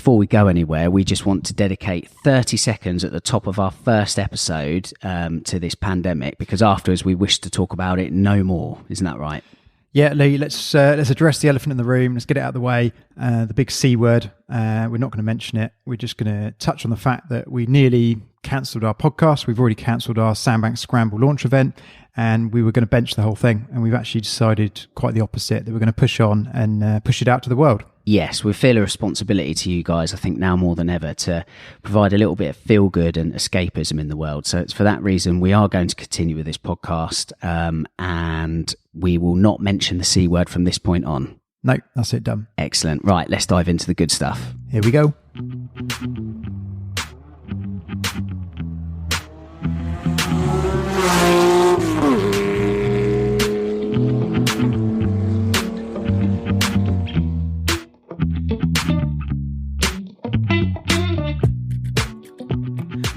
before we go anywhere, we just want to dedicate 30 seconds at the top of our first episode to this pandemic, because afterwards we wish to talk about it no more. Isn't that right? Yeah, Lee, let's address the elephant in the room. Let's get it out of the way. The big C word. We're not going to mention it. We're just going to touch on the fact that we nearly cancelled our podcast. We've already cancelled our Sandbank Scramble launch event, and we were going to bench the whole thing. And we've actually decided quite the opposite, that we're going to push on and push it out to the world. Yes, we feel a responsibility to you guys, I think now more than ever, to provide a little bit of feel-good and escapism in the world. So it's for that reason we are going to continue with this podcast, and we will not mention the C word from this point on. No, that's it, done. Excellent. Right, let's dive into the good stuff. Here we go.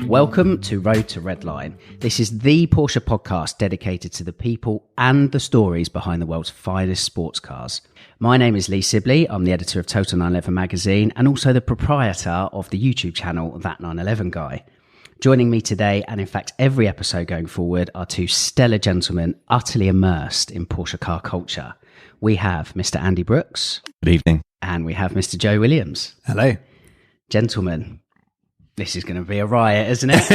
Welcome to Road to Redline. This is the Porsche podcast dedicated to the people and the stories behind the world's finest sports cars. My name is Lee Sibley. I'm the editor of Total 911 magazine and also the proprietor of the YouTube channel That 911 Guy. Joining me today, and in fact every episode going forward, are two stellar gentlemen utterly immersed in Porsche car culture. We have Mr. Andy Brooks. Good evening. And we have Mr. Joe Williams. Hello. Gentlemen, this is going to be a riot, isn't it?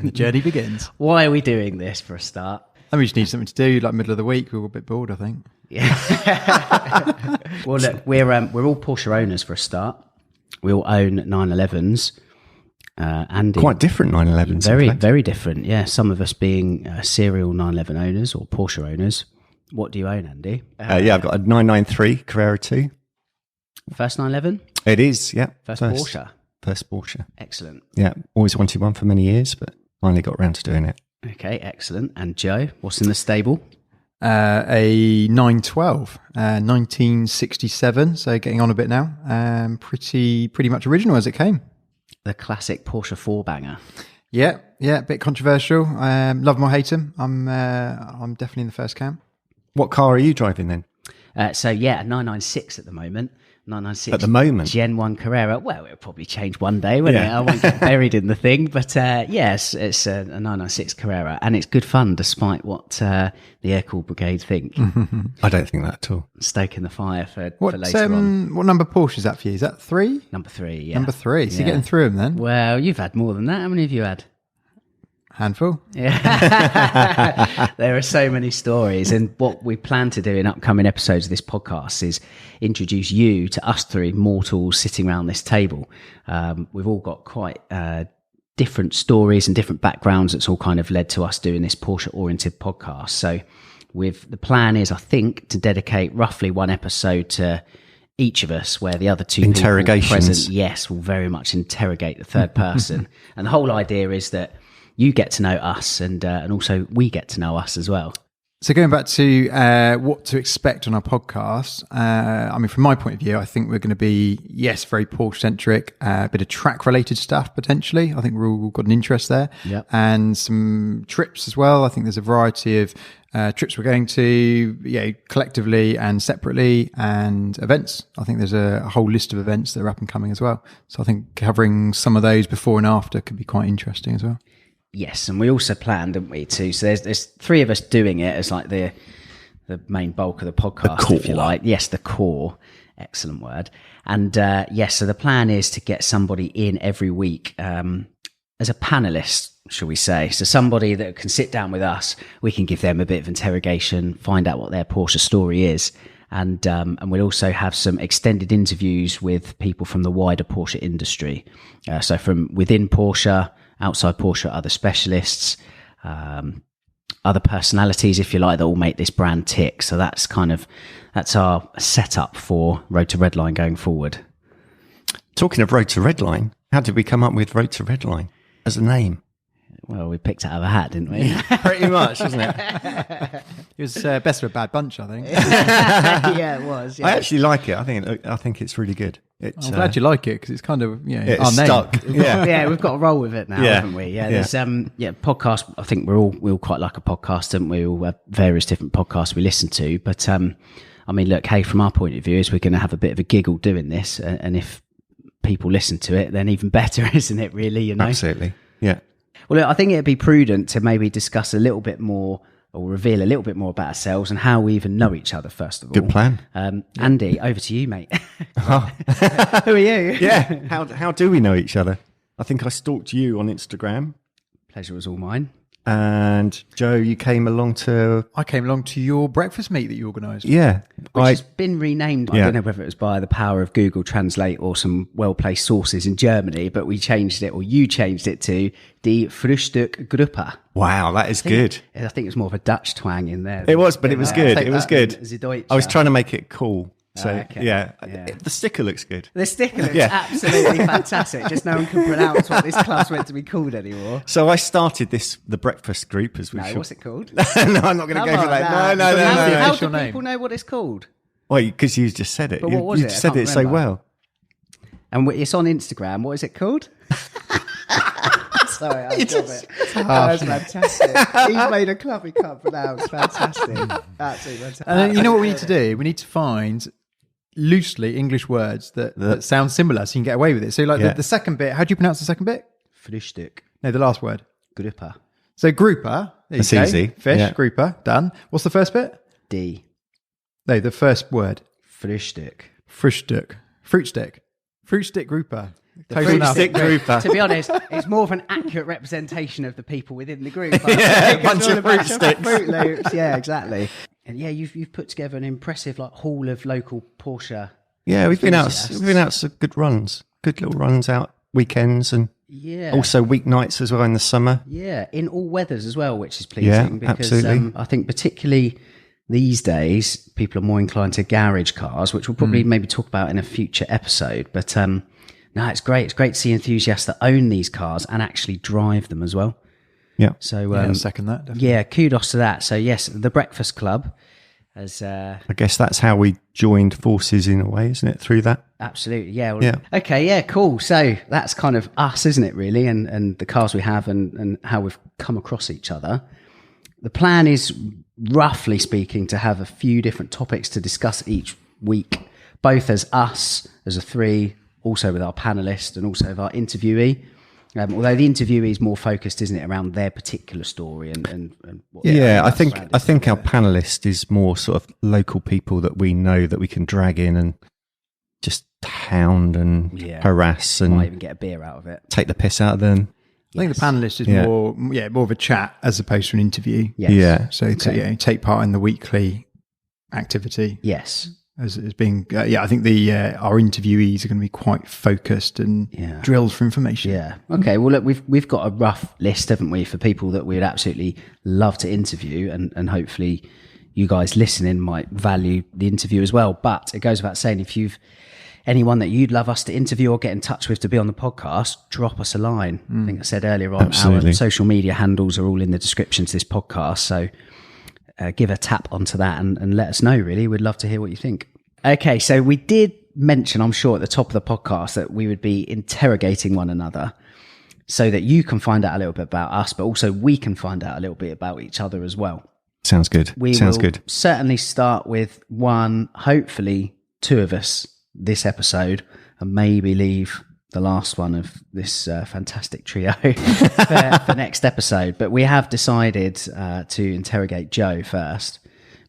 The journey begins. Why are we doing this for a start? I mean, we just need something to do, like middle of the week. We were a bit bored, I think. Yeah. Well, look, we're all Porsche owners for a start. We all own 911s. Andy, quite different 911s. Very, very different. Yeah, some of us being serial 911 owners or Porsche owners. What do you own, Andy? Yeah, I've got a 993 Carrera 2. First 911? It is, yeah. First Porsche? First Porsche. Excellent. Yeah, always wanted one for many years, but finally got around to doing it. Okay, excellent. And Joe, what's in the stable? A 912, 1967, so getting on a bit now. Pretty much original as it came. The classic Porsche four-banger. Yeah, a bit controversial. Love them or hate them. I'm definitely in the first camp. What car are you driving then? A 996 at the moment. 996 at the moment. Gen 1 Carrera. Well, it'll probably change one day, won't it? I won't get buried in the thing. But yes, it's a 996 Carrera, and it's good fun despite what the Air Cool Brigade think. I don't think that at all. Stoking the fire for later on. What number Porsche is that for you? Is that 3? Number 3, yeah. Number 3. So you're getting through them then? Well, you've had more than that. How many have you had? Handful. Yeah. There are so many stories, and what we plan to do in upcoming episodes of this podcast is introduce you to us three mortals sitting around this table. We've all got quite different stories and different backgrounds that's all kind of led to us doing this Porsche oriented podcast. So the plan is, I think, to dedicate roughly one episode to each of us, where the other two people present, yes, will very much interrogate the third person. And the whole idea is that you get to know us, and also we get to know us as well. So going back to what to expect on our podcast, I mean, from my point of view, I think we're going to be, yes, very Porsche-centric, a bit of track-related stuff, potentially. I think we've all got an interest there. Yep. And some trips as well. I think there's a variety of trips we're going to, collectively and separately, and events. I think there's a whole list of events that are up and coming as well. So I think covering some of those before and after could be quite interesting as well. Yes, and we also planned, didn't we, too? So there's three of us doing it as like the main bulk of the podcast, if you like. Yes, the core. Excellent word. And yes, so the plan is to get somebody in every week as a panelist, shall we say. So somebody that can sit down with us, we can give them a bit of interrogation, find out what their Porsche story is. And we'll also have some extended interviews with people from the wider Porsche industry. So from within Porsche, outside Porsche, other specialists, other personalities, if you like, that will make this brand tick. So that's our setup for Road to Redline going forward. Talking of Road to Redline, how did we come up with Road to Redline as a name? Well, we picked it out of a hat, didn't we? Pretty much, wasn't it? It was best of a bad bunch, I think. Yeah, it was. Yeah. I actually like it. I think it's really good. I'm glad you like it, because it's kind of it's our name. stuck. Yeah, we've got to roll with it now, Yeah. haven't we? Yeah, there's podcast. I think we all quite like a podcast, don't we? We all have various different podcasts we listen to. But I mean, look, hey, from our point of view, is we're going to have a bit of a giggle doing this, and if people listen to it, then even better, isn't it, really? You know? Absolutely. Yeah. Well, look, I think it'd be prudent to maybe discuss a little bit more or reveal a little bit more about ourselves and how we even know each other, first of all. Good plan. Andy, over to you, mate. Who are you? Yeah. How do we know each other? I think I stalked you on Instagram. Pleasure was all mine. And Joe, you came along to... I came along to your breakfast meet that you organised. Yeah. Which has been renamed. I don't know whether it was by the power of Google Translate or some well-placed sources in Germany, but we changed it, or you changed it to Die Frühstückgruppe. Wow, that is good. I think it's more of a Dutch twang in there. It was, but it was good. It was good. Deutsche. I was trying to make it cool. So, okay. yeah. The sticker looks good. The sticker looks absolutely fantastic. Just no one can pronounce what this club's meant to be called anymore. So I started the breakfast group as we No, what's it called? No, I'm not going to go for that. No. How official do name. people know what it's called? Well, because you just said it. But what was you it? I said can't it so remember. well. And it's on Instagram. What is it called? Sorry, I love it. That's fantastic. He's made a club he can't pronounce. Fantastic. Absolutely fantastic. And you know what we need to do? We need to find loosely English words that sound similar so you can get away with it. So like the second bit, how do you pronounce the second bit? Frühstück. No, the last word. Gruppe. So grouper. There you That's go. easy. Fish, Yeah. grouper, done. What's the first bit? Die No, the first word. Frühstück. Frühstück. Fruit stick. Fruit stick grouper. Close fruit enough. stick grouper. To be honest, it's more of an accurate representation of the people within the group. Yeah, It's bunch all of about fruit sticks. Fruit Loops. Yeah, exactly. And yeah, you've put together an impressive haul of local Porsche. Yeah, we've been out enthusiasts. some good runs. Good little runs out weekends and Yeah. also weeknights as well in the summer. Yeah, in all weathers as well, which is pleasing Yeah, because absolutely. I think particularly these days people are more inclined to garage cars, which we'll probably maybe talk about in a future episode. But no, it's great. It's great to see enthusiasts that own these cars and actually drive them as well. Yeah. So I'll second that. Definitely. yeah, kudos to that. So yes, the Breakfast Club as I guess that's how we joined forces in a way, isn't it? Through that. absolutely, yeah. Well, Yeah. Okay, yeah, cool. So that's kind of us, isn't it, really? And the cars we have and how we've come across each other. The plan is, roughly speaking, to have a few different topics to discuss each week, both as us, as a three, also with our panelist and also with our interviewee. Although the interviewee is more focused, isn't it, around their particular story and what Yeah, I that's think around I it. think our panelist is more sort of local people that we know that we can drag in and just hound and harass might and even get a beer out of it. take the piss out of them. I think the panelist is Yeah. more of a chat as opposed to an interview. Yes. Yeah. So to take part in the weekly activity Yes. as being I think the our interviewees are going to be quite focused and drilled for information. Yeah. Okay. Well, look, we've got a rough list, haven't we, for people that we would absolutely love to interview, and hopefully you guys listening might value the interview as well. But it goes without saying, if you've anyone that you'd love us to interview or get in touch with to be on the podcast, drop us a line. I think I said earlier on, Absolutely. our social media handles are all in the description to this podcast. So give a tap onto that and let us know, really. We'd love to hear what you think. Okay, so we did mention, I'm sure, at the top of the podcast that we would be interrogating one another so that you can find out a little bit about us, but also we can find out a little bit about each other as well. Sounds good. We Sounds will good. certainly start with one, hopefully two of us this episode, and maybe leave the last one of this fantastic trio for next episode. But we have decided to interrogate Joe first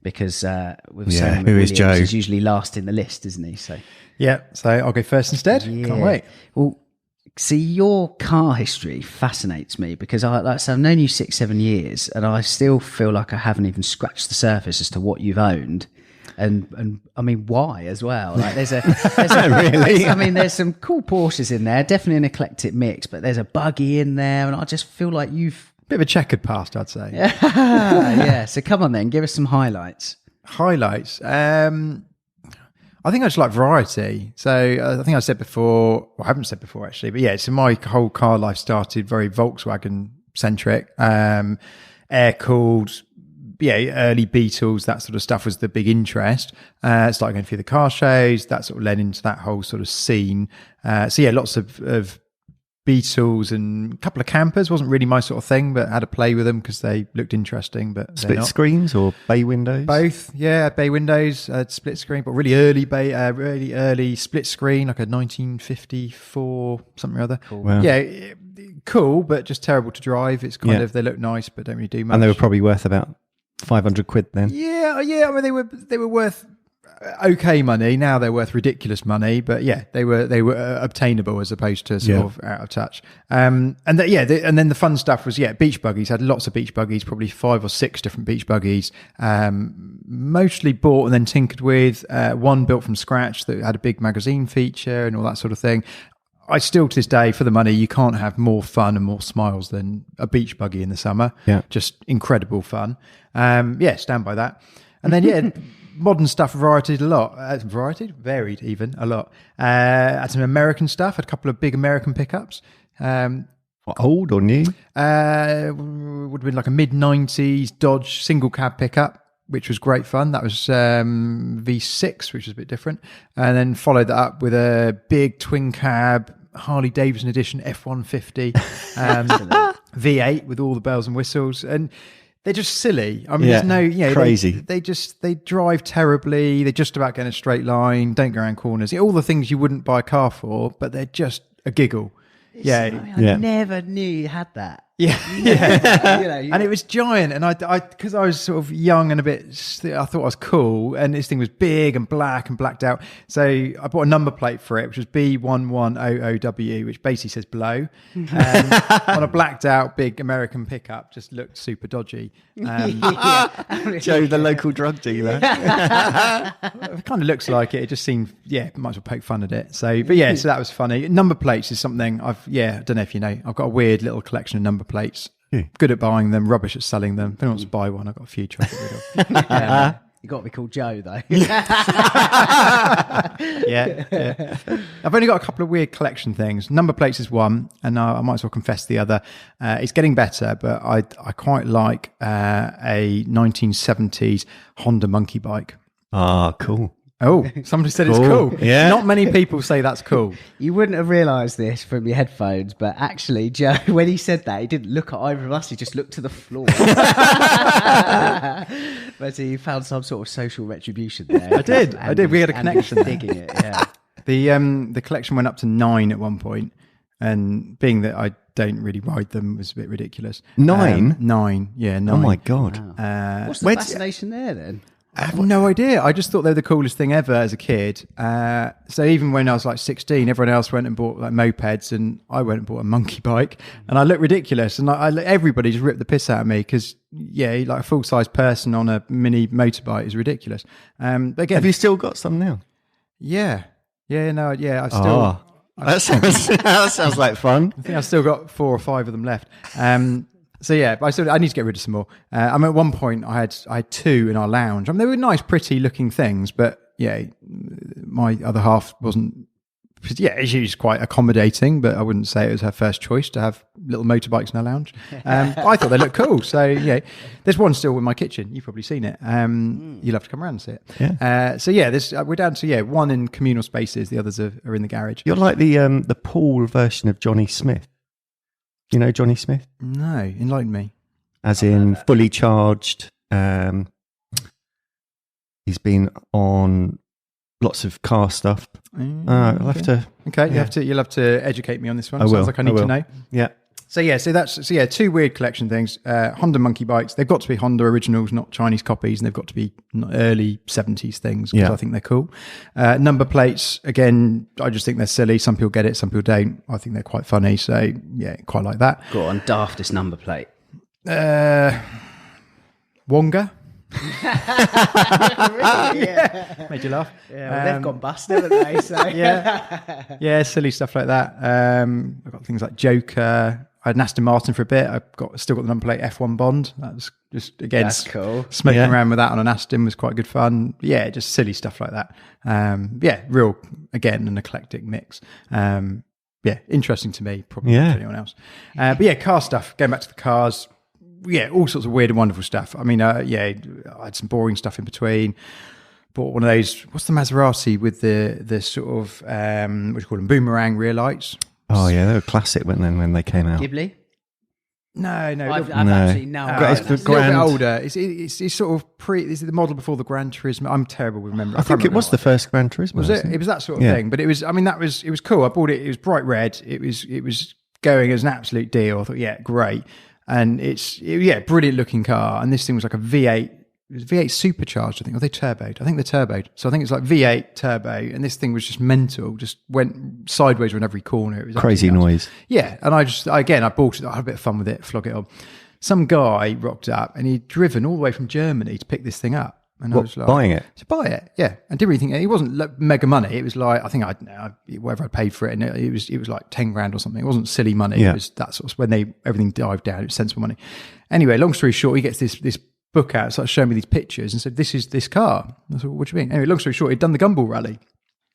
because with Sam who is Williams, Joe? he's usually last in the list, isn't he? So Yeah, so I'll go first instead. Can't wait. Well, see, your car history fascinates me because I've known you 6-7 years, and I still feel like I haven't even scratched the surface as to what you've owned. And I mean, why as well? Like, there's Really? I mean, there's some cool Porsches in there, definitely an eclectic mix, but there's a buggy in there, and I just feel like you've Bit of a checkered past, I'd say. yeah. So come on then, give us some highlights. Highlights. I think I just like variety. So I think I said before, well, I haven't said before actually, but yeah, so my whole car life started very Volkswagen centric, air cooled. Yeah, early Beatles, that sort of stuff was the big interest. Started going through the car shows, that sort of led into that whole sort of scene. So yeah, lots of Beetles and a couple of campers. Wasn't really my sort of thing, but had a play with them because they looked interesting. But split screens or bay windows? Both, yeah, bay windows, split screen, but really early split screen, like a 1954 something or other. Cool. Wow. Yeah, cool, but just terrible to drive. It's kind of, they look nice, but don't really do much. And they were probably worth about 500 quid then. Yeah. I mean, they were worth okay money. Now they're worth ridiculous money, but yeah, they were obtainable as opposed to sort of out of touch. And then the fun stuff was beach buggies. Had lots of beach buggies, probably 5 or 6 different beach buggies. Mostly bought and then tinkered with. One built from scratch that had a big magazine feature and all that sort of thing. I still, to this day, for the money, you can't have more fun and more smiles than a beach buggy in the summer. Yeah. Just incredible fun. Stand by that. And then, modern stuff varied a lot. Varied even a lot. Had some American stuff, had a couple of big American pickups. Old or new? Would have been like a mid-90s Dodge single cab pickup, which was great fun. That was V6, which was a bit different. And then followed that up with a big twin cab Harley Davidson edition F-150 V8 with all the bells and whistles. And they're just silly. I mean, there's no, crazy. They drive terribly. They're just about getting a straight line, don't go around corners. All the things you wouldn't buy a car for, but they're just a giggle. I never knew you had that. Yeah. And it was giant. And I because I was sort of young and a bit, I thought I was cool. And this thing was big and blacked out. So I bought a number plate for it, which was B1100W, which basically says blow. On a blacked out big American pickup, just looked super dodgy. Joe, the local drug dealer. It kind of looks like it. It just seemed, might as well poke fun at it. So that was funny. Number plates is something I don't know if you know. I've got a weird little collection of number plates. Good at buying them, rubbish at selling them. If anyone wants to buy one, I've got a few to get rid of. You got to be called Joe, though. Yeah. I've only got a couple of weird collection things. Number plates is one, and I might as well confess the other. It's getting better, but I quite like a 1970s Honda monkey bike. Ah, cool. Oh, somebody said it's cool. Yeah. Not many people say that's cool. You wouldn't have realised this from your headphones, but actually, Joe, when he said that, he didn't look at either of us. He just looked to the floor. But he found some sort of social retribution there. I did. We had a connection. Digging it, yeah. The collection went up to 9 at one point, and being that I don't really ride them was a bit ridiculous. 9? 9, yeah, 9. Oh my God. Wow. What's the fascination there then? I have no idea. I just thought they were the coolest thing ever as a kid. So even when I was like 16, everyone else went and bought like mopeds, and I went and bought a monkey bike, and I looked ridiculous. And everybody just ripped the piss out of me because, like a full-size person on a mini motorbike is ridiculous. But again, have you still got some now? Yeah. I've still. That sounds like fun. I think I've still got 4 or 5 of them left. So I need to get rid of some more. At one point I had 2 in our lounge. I mean, they were nice, pretty looking things, but my other half wasn't. She's quite accommodating, but I wouldn't say it was her first choice to have little motorbikes in her lounge. I thought they looked cool. So there's one still in my kitchen. You've probably seen it. You'll have to come around and see it. Yeah. We're down to one in communal spaces. The others are in the garage. You're like the Paul version of Johnny Smith. You know Johnny Smith? No, enlighten me. As in fully charged. He's been on lots of car stuff. I'll have to. Okay, you'll have to educate me on this one. I will. Sounds like I need to know. Yeah. So 2 weird collection things. Honda monkey bikes. They've got to be Honda originals, not Chinese copies, and they've got to be early 70s things because I think they're cool. Number plates, again, I just think they're silly. Some people get it, some people don't. I think they're quite funny. So quite like that. Go on, daftest number plate. Wonga. Really? Yeah. Made you laugh. Yeah, well, they've gone bust, haven't they? So. Silly stuff like that. I've got things like Joker. I had an Aston Martin for a bit. I've still got the number plate F1 Bond. That was just, again, that's cool. Smoking around with that on an Aston was quite good fun. Just silly stuff like that. Real, again, an eclectic mix. Interesting to me, probably not to anyone else. Car stuff. Going back to the cars. All sorts of weird and wonderful stuff. I mean, I had some boring stuff in between. Bought one of those. What's the Maserati with the sort of what do you call them? Boomerang rear lights. Oh yeah, they were classic when they came out. Ghibli? No, I've No. absolutely no idea. It's It's the a little bit Grand- older. It's sort of this is the model before the Gran Turismo. I'm terrible with remembering. I think it was the first Gran Turismo. Was it? wasn't It was that sort of Yeah. thing. But it was. I mean, it was cool. I bought it. It was bright red. It was going as an absolute deal. I thought, yeah, great. And brilliant looking car. And this thing was like a V8. It was V8 supercharged, I think. Or they turboed. I think they turboed. So I think it's like V8 turbo. And this thing was just mental. Just went sideways on every corner. It was Crazy absolutely noise. yeah, and I bought it. I had a bit of fun with it, flog it on. Some guy rocked up and he'd driven all the way from Germany to pick this thing up. And I was like, buying it? To buy it, yeah. And didn't really think it wasn't mega money. It was like, I think whatever I paid for it, and it was like 10 grand or something. It wasn't silly money. Yeah. It was that sort of when everything dived down. It was sensible money. Anyway, long story short, he gets this book out, started showing me these pictures, and said, "This is this car." I said, "What do you mean?" Anyway, long story short, he'd done the Gumball Rally.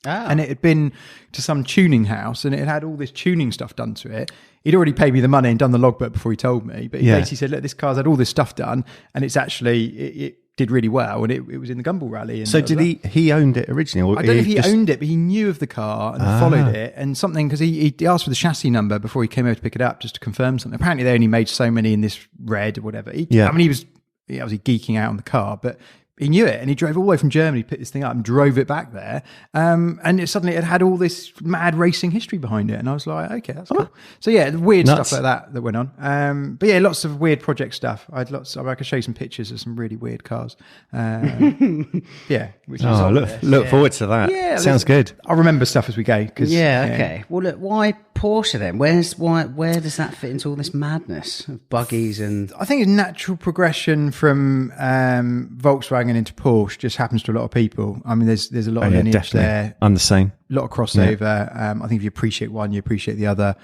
And it had been to some tuning house, and it had all this tuning stuff done to it. He'd already paid me the money and done the logbook before he told me. But he basically said, look, this car's had all this stuff done, and it's actually, it did really well, and it was in the Gumball Rally. And So did he owned it originally? Or I don't know if he owned it, but he knew of the car and followed it, and something, because he asked for the chassis number before he came over to pick it up, just to confirm something. Apparently they only made so many in this red or whatever. I mean, he was obviously geeking out on the car, but he knew it, and he drove all the way from Germany, picked this thing up and drove it back there. And it had all this mad racing history behind it. And I was like, okay, that's cool. So yeah, weird stuff like that went on. But yeah, lots of weird project stuff. I could show you some pictures of some really weird cars. Yeah. Which is look forward to that. Yeah. Sounds good. I'll remember stuff as we go. Okay. Well, look, why Porsche then? Where does that fit into all this madness of buggies and? I think it's natural progression from Volkswagen into Porsche. Just happens to a lot of people. I mean, there's a lot of lineage there. I'm the same. A lot of crossover. I think if you appreciate one, you appreciate the other.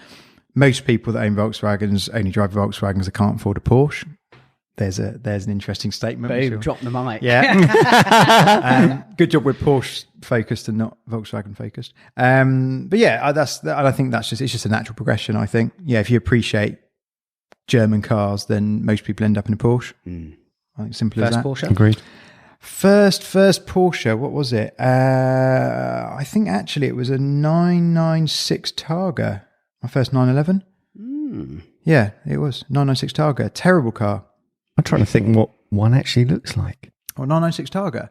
Most people that own Volkswagens only drive Volkswagens that can't afford a Porsche. There's an interesting statement. Boom, drop the mic. Yeah. Good job we're Porsche focused and not Volkswagen focused. But yeah, I think it's just a natural progression. I think, yeah, if you appreciate German cars, then most people end up in a Porsche. I think simple as that. First Porsche? Agreed. First Porsche, what was it? I think actually it was a 996 Targa. My first 911. Yeah, it was 996 Targa. Terrible car. I'm trying to think what one actually looks like. Oh, 996 Targa.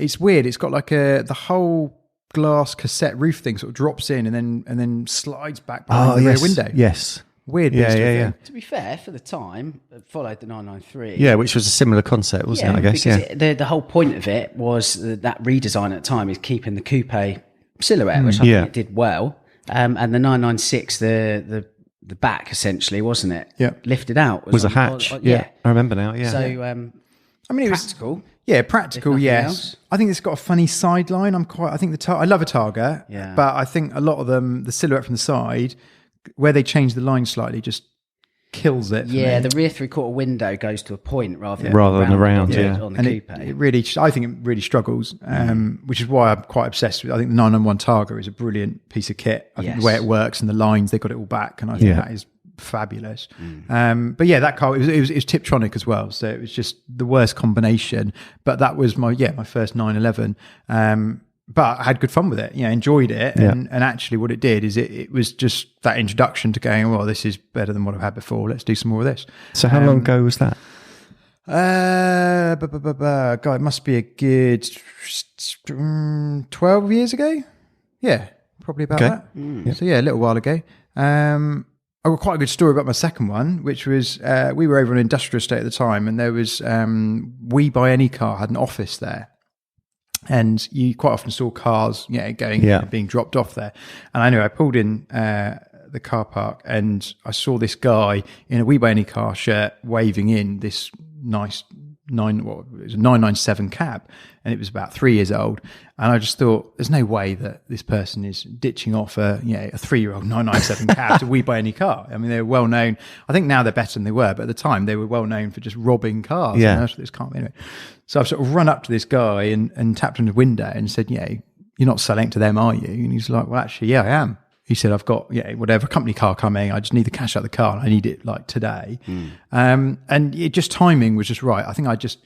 It's weird. It's got like the whole glass cassette roof thing sort of drops in and then slides back behind the rear window. Yes. Weird. Yeah. To be fair, for the time, it followed the 993. Yeah, which was a similar concept, wasn't it? I guess. Because the whole point of it was that redesign at the time is keeping the coupe silhouette, which I think it did well. And the 996, the back essentially, wasn't it? Yeah, lifted out was a hatch. Yeah, I remember now. Yeah. So I mean, it practical. Practical. Yes, else. I think it's got a funny sideline. I love a Targa, but I think a lot of them, the silhouette from the side, where they change the line slightly, just kills it. Yeah, the rear 3/4 window goes to a point rather than around. On the coupe. I think it really struggles, which is why I'm quite obsessed with it. I think the 991 Targa is a brilliant piece of kit. I think the way it works and the lines, they got it all back, and I think that is fabulous. But yeah, that car, it was Tiptronic as well, so it was just the worst combination. But that was my first 911. But I had good fun with it, enjoyed it. And actually what it did is it was just that introduction to going, well, this is better than what I've had before. Let's do some more of this. So how long ago was that? God, it must be a good 12 years ago. Yeah, probably about that. So yeah, a little while ago. I've got quite a good story about my second one, which was we were over on an industrial estate at the time, and there was We Buy Any Car had an office there. And you quite often saw cars, being dropped off there. And I know I pulled in the car park, and I saw this guy in a We Buy Any Car shirt waving in this nice 997 cab, and it was about 3 years old. And I just thought, there's no way that this person is ditching off a 3-year-old 997 cab to We Buy Any Car. I mean, they're well known. I think now they're better than they were, but at the time they were well known for just robbing cars. Yeah. This can't be anyway. So I've sort of run up to this guy and tapped on the window and said, you're not selling to them, are you? And he's like, well, actually, yeah, I am. He said, I've got, whatever company car coming. I just need the cash out of the car. And I need it like today. And it just timing was just right. I think I just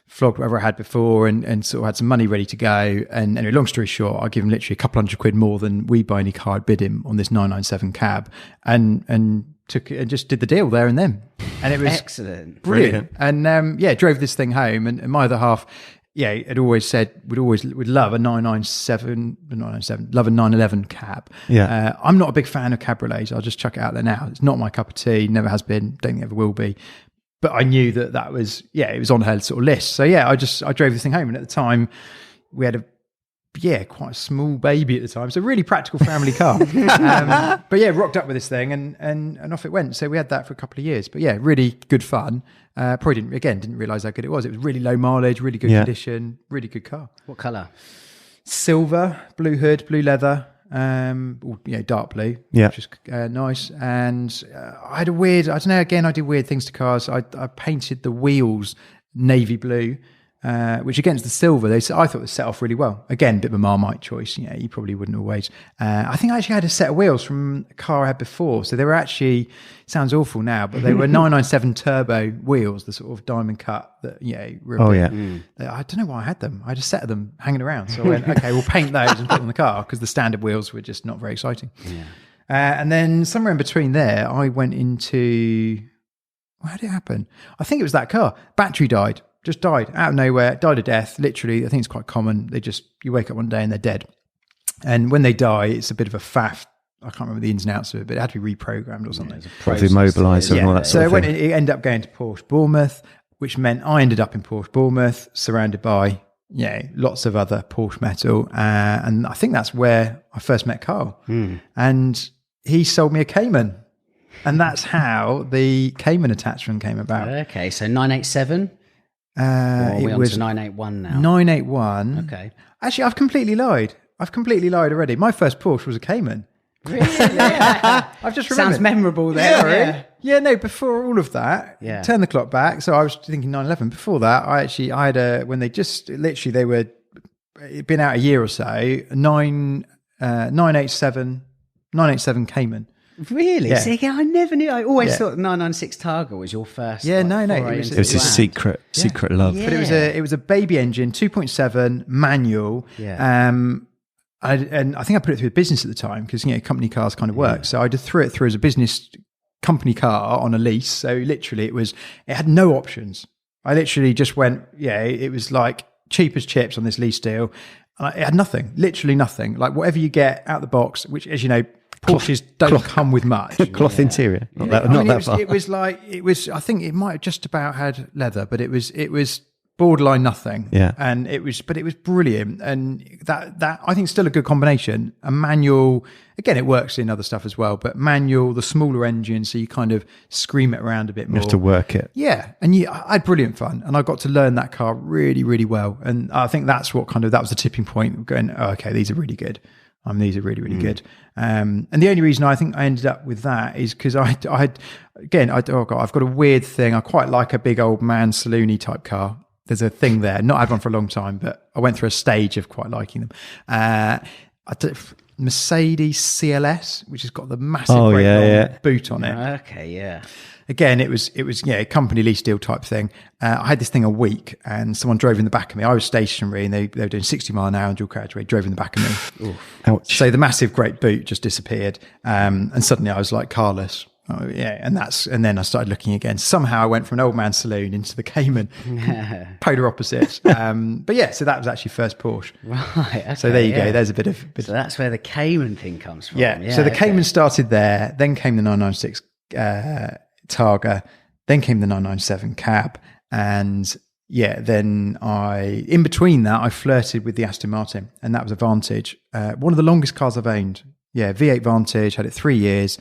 flogged whatever I had before and sort of had some money ready to go. And anyway, long story short, I give him literally a couple £100 more than We Buy Any Car I'd bid him on this 997 cab, and took it and just did the deal there and then. And it was excellent, brilliant. And drove this thing home. And my other half, had always said would love a 997, love a 911 cab. Yeah. I'm not a big fan of cabriolets. I'll just chuck it out there now. It's not my cup of tea. Never has been. Don't think it ever will be. But I knew that was, it was on her sort of list. So I drove this thing home. And at the time we had quite a small baby at the time. So really practical family car. But rocked up with this thing and off it went. So we had that for a couple of years. But really good fun. Probably didn't realise how good it was. It was really low mileage, really good condition, really good car. What colour? Silver, blue hood, blue leather. Dark blue, which is nice. And I had I did weird things to cars. I painted the wheels navy blue, which against the silver, I thought it set off really well. Again, a bit of a Marmite choice. You probably wouldn't always. I think I actually had a set of wheels from a car I had before. So they were actually, sounds awful now, but they were 997 turbo wheels, the sort of diamond cut that, I don't know why I had them. I had a set of them hanging around. So I went, okay, we'll paint those and put them on the car because the standard wheels were just not very exciting. Yeah. And then somewhere in between there, I went into, how did it happen? I think it was that car. Battery died. Just died out of nowhere, died a death. Literally, I think it's quite common. You wake up one day and they're dead. And when they die, it's a bit of a faff. I can't remember the ins and outs of it, but it had to be reprogrammed or something. Immobiliser and all that sort of thing. It ended up going to Porsche Bournemouth, which meant I ended up in Porsche Bournemouth, surrounded by lots of other Porsche metal. And I think that's where I first met Carl. And he sold me a Cayman. And that's how the Cayman attachment came about. Okay, so 987. It was 981 now. 981. Okay. Actually, I've completely lied already. My first Porsche was a Cayman. Really? I've just remembered. Sounds memorable there. No, before all of that, turn the clock back. So I was thinking 911. Before that, I had when they just, literally they were, it'd been out a year or so, 987 Cayman. Really? Yeah. See, I never knew. I always thought 996 Targa was your first. Yeah, no. It was his secret love. Yeah. But it was a baby engine, 2.7 manual. Yeah. I think I put it through business at the time because company cars kind of work. So I just threw it through as a business company car on a lease. So literally, it had no options. I literally just went. It was like cheap as chips on this lease deal. It had nothing, literally nothing. Like whatever you get out the box, which, as you know, Porsches don't come with much. Cloth interior. Not that far. It was. I think it might have just about had leather, but it was borderline nothing. Yeah. And it was brilliant. And that I think still a good combination. A manual, again, it works in other stuff as well, but manual, the smaller engine, so you kind of scream it around a bit more. You have to work it. Yeah. And I had brilliant fun. And I got to learn that car really, really well. And I think that's that was the tipping point of going, oh, okay, these are really good. These are really, really good. And the only reason I think I ended up with that is because I've got a weird thing. I quite like a big old man saloony type car. There's a thing there. Not had one for a long time, but I went through a stage of quite liking them. Mercedes CLS, which has got the massive boot on it. Okay, yeah. Again, it was a company lease deal type thing. I had this thing a week, and someone drove in the back of me. I was stationary, and they were doing 60 mile an hour on dual carriageway. Drove in the back of me. Oof. Ouch! So the massive great boot just disappeared, and suddenly I was like carless. Oh, yeah, and then I started looking again. Somehow I went from an old man saloon into the Cayman, polar opposites. So that was actually first Porsche. Right. Okay, so there you go. There's a bit of. So that's where the Cayman thing comes from. Yeah. So the Cayman started there. Then came the 996 Targa. Then came the 997 cab, and then in between that I flirted with the Aston Martin, and that was a Vantage. One of the longest cars I've owned. Yeah, V8 Vantage. Had it 3 years.